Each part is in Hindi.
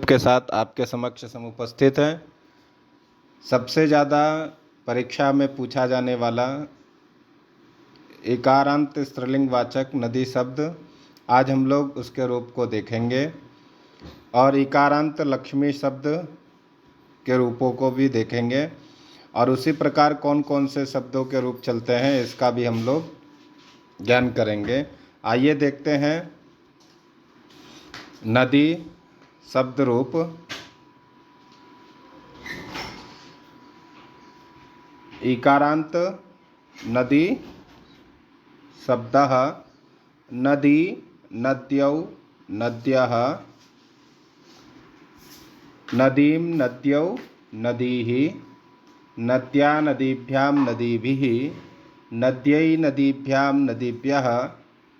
के साथ आपके समक्ष समुपस्थित हैं। सबसे ज़्यादा परीक्षा में पूछा जाने वाला इकारांत स्त्रीलिंग वाचक नदी शब्द, आज हम लोग उसके रूप को देखेंगे और इकारांत लक्ष्मी शब्द के रूपों को भी देखेंगे और उसी प्रकार कौन कौन से शब्दों के रूप चलते हैं इसका भी हम लोग ज्ञान करेंगे। आइए देखते हैं नदी शब्द रूप। इकारांत नदी शब्दः नदी, नद्यौ, नद्यः, नदीं, नद्यौ, नदीः, नद्या, नदीभ्यां, नदीभिः, नद्यै, नदीभ्यां, नदीभ्यः,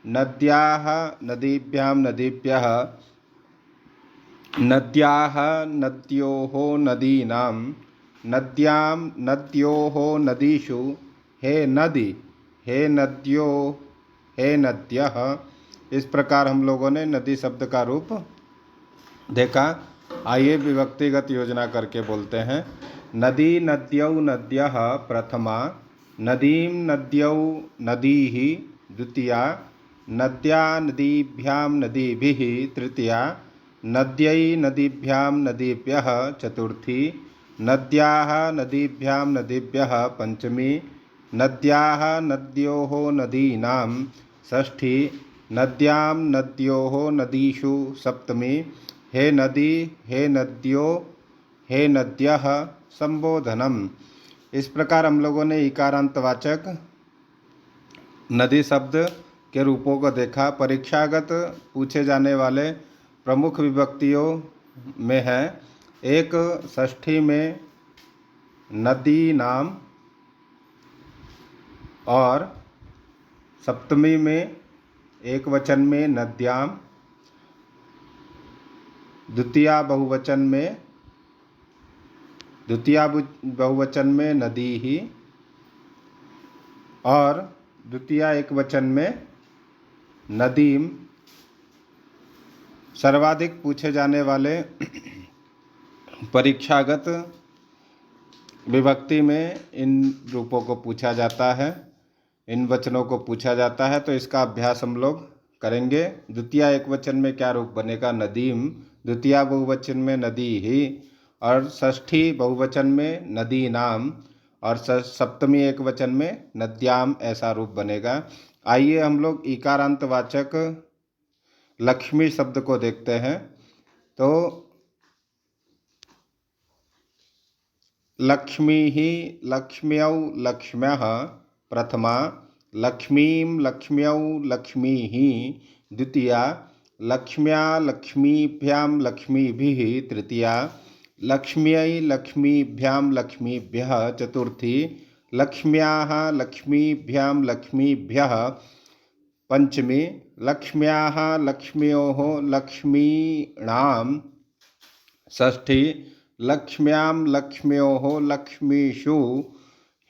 नद्याः, नदीभ्यां, नदीभ्यः, नद्याः, नद्योः, नदीनां, नद्यां, नद्योः, नदीषु, हे नदी, हे नद्यो, हे नद्यः। इस प्रकार हम लोगों ने नदी शब्द का रूप देखा। आइए विभक्तिगत योजना करके बोलते हैं। नदी, नद्यौ, नद्यः प्रथमा, नदीं, नद्यौ, नदीः द्वितीया, नद्या, नदीभ्यां, नदीभिः तृतीया, नद्यै, नदीभ्यां, नदीभ्यः चतुर्थी, नद्याः, नदीभ्यां, नदीभ्यः पंचमी, नद्याः, नद्योः, नदीनां षष्ठी, नद्यां, नद्योः, नदीषु सप्तमी, हे नदी, हे नद्यो, हे नद्यः संबोधनम। इस प्रकार हम लोगों ने इकारांतवाचक नदी शब्द के रूपों को देखा। परीक्षागत पूछे जाने वाले प्रमुख विभक्तियों में है, एक षष्ठी में नदी नाम और सप्तमी में एक वचन में नद्याम, द्वितीया बहुवचन में नदी ही और द्वितीया एक वचन में नदीम। सर्वाधिक पूछे जाने वाले परीक्षागत विभक्ति में इन रूपों को पूछा जाता है, इन वचनों को पूछा जाता है, तो इसका अभ्यास हम लोग करेंगे। द्वितीया एक वचन में क्या रूप बनेगा? नदीम। द्वितीया बहुवचन में नदी ही और षष्ठी बहुवचन में नदी नाम और सप्तमी एक वचन में नद्याम, ऐसा रूप बनेगा। आइए हम लोग इकारांतवाचक लक्ष्मी शब्द को देखते हैं। तो लक्ष्मी ही, लक्ष्म्यौ, लक्ष्म्यः प्रथमा, लक्ष्मीं, लक्ष्म्यौ, लक्ष्मीः द्वितीया, लक्ष्म्या, लक्ष्मीभ्यां, लक्ष्मीभिः तृतीया, लक्ष्म्यै, लक्ष्मीभ्यां, लक्ष्मीभ्यः चतुर्थी, लक्ष्म्याः, लक्ष्मीभ्यां, लक्ष्मीभ्यः पंचमी, लक्ष्म्याः, लक्ष्म्योः, लक्ष्मीणां षष्ठी, लक्ष्म्यां, लक्ष्म्योः, लक्ष्मीषु,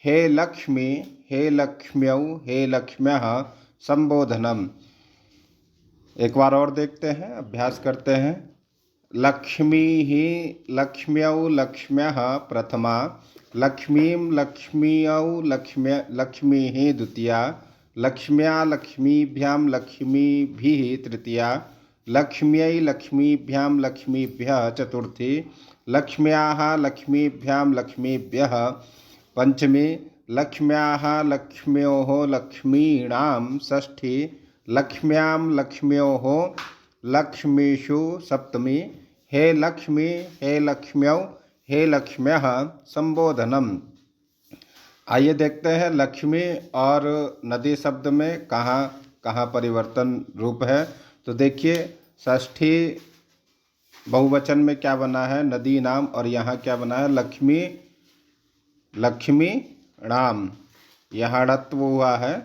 हे लक्ष्मी, हे लक्ष्म्यौ, हे लक्ष्म्यः संबोधनम। एक बार और देखते हैं, अभ्यास करते हैं। लक्ष्मी ही, लक्ष्म्यौ, लक्ष्म्यः प्रथमा, लक्ष्मीं, लक्ष्म्यौ, लक्ष्मीः द्वितीया, लक्ष्म्या, लक्ष्मीभ्यां, लक्ष्मीभिः तृतीया, लक्ष्म्यै, लक्ष्मीभ्यां, लक्ष्मीभ्यः चतुर्थी, लक्ष्म्याः, लक्ष्मीभ्यां, लक्ष्मीभ्यः पंचमी, लक्ष्म्याः, लक्ष्म्योः, लक्ष्मीणां षष्ठी, लक्ष्म्यां, लक्ष्म्योः, लक्ष्मीषु सप्तमी, हे लक्ष्मी, हे लक्ष्म्यौ, हे लक्ष्म्यः संबोधनम। आइए देखते हैं लक्ष्मी और नदी शब्द में कहाँ कहाँ परिवर्तन रूप है। तो देखिए, षष्ठी बहुवचन में क्या बना है? नदी नाम, और यहाँ क्या बना है? लक्ष्मी, लक्ष्मी नाम। यहाँ णत्व हुआ है,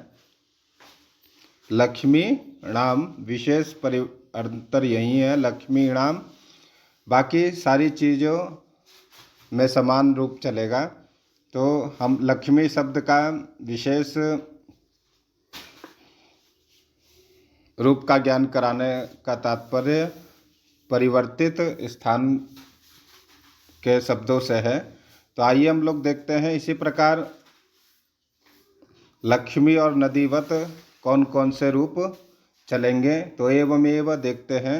लक्ष्मी नाम। विशेष अंतर यही है, लक्ष्मी नाम। बाकी सारी चीज़ों में समान रूप चलेगा। तो हम लक्ष्मी शब्द का विशेष रूप का ज्ञान कराने का तात्पर्य परिवर्तित स्थान के शब्दों से है। तो आइए हम लोग देखते हैं। इसी प्रकार लक्ष्मी और नदीवत कौन कौन से रूप चलेंगे। तो एवमेव देखते हैं।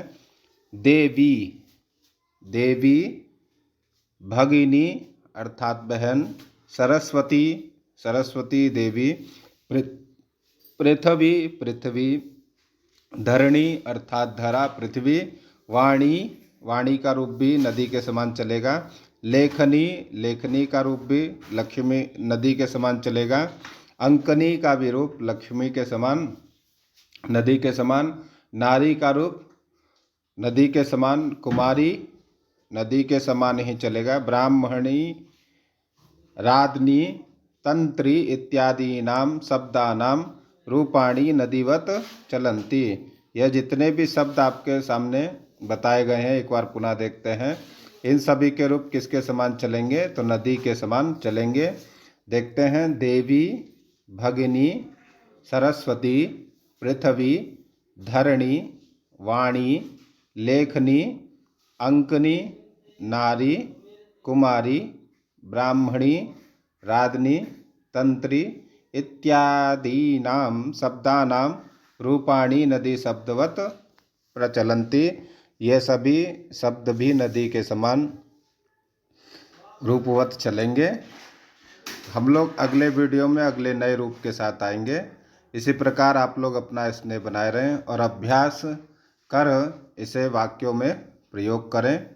देवी, देवी, भगिनी अर्थात बहन, सरस्वती, सरस्वती देवी, पृथ्वी, पृथ्वी, धरणी अर्थात धरा पृथ्वी, वाणी, वाणी का रूप भी नदी के समान चलेगा, लेखनी, लेखनी का रूप भी लक्ष्मी नदी के समान चलेगा, अंकनी का भी रूप लक्ष्मी के समान नदी के समान, नारी का रूप नदी के समान, कुमारी नदी के समान ही चलेगा, ब्राह्मणी, राधनी, तंत्री इत्यादि नाम शब्दानाम रूपाणी नदीवत चलंती। यह जितने भी शब्द आपके सामने बताए गए हैं एक बार पुनः देखते हैं। इन सभी के रूप किसके समान चलेंगे? तो नदी के समान चलेंगे। देखते हैं। देवी, भगिनी, सरस्वती, पृथ्वी, धरणी, वाणी, लेखनी, अंकनी, नारी, कुमारी, ब्राह्मणी, राधनी, तंत्री इत्यादीनां शब्दानां रूपाणी नदी शब्दवत प्रचलन्ति। ये सभी शब्द भी नदी के समान रूपवत चलेंगे। हम लोग अगले वीडियो में अगले नए रूप के साथ आएंगे। इसी प्रकार आप लोग अपना स्नेह बनाए रहें और अभ्यास कर इसे वाक्यों में प्रयोग करें।